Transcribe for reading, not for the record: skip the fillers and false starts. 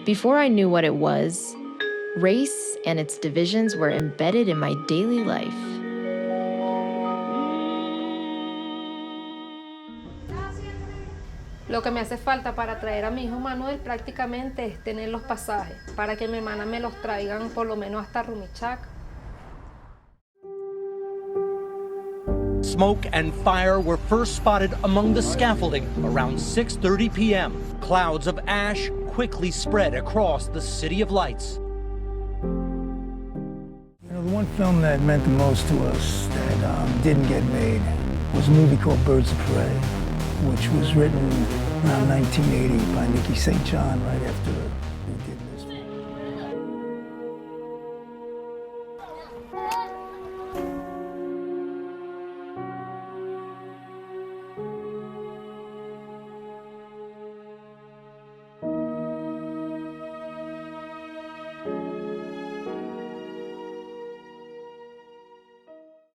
Before I knew what it was, race and its divisions were embedded in my daily life. Lo que me hace falta para traer a mi hijo Manuel prácticamente es tener los pasajes, para que mi hermana me los traigan por lo menos hasta Rumichaca. Smoke and fire were first spotted among the scaffolding around 6:30 p.m. Clouds of ash quickly spread across the City of Lights. You know, the one film that meant the most to us that didn't get made was a movie called Birds of Prey, which was written around 1980 by Nikki St. John, right after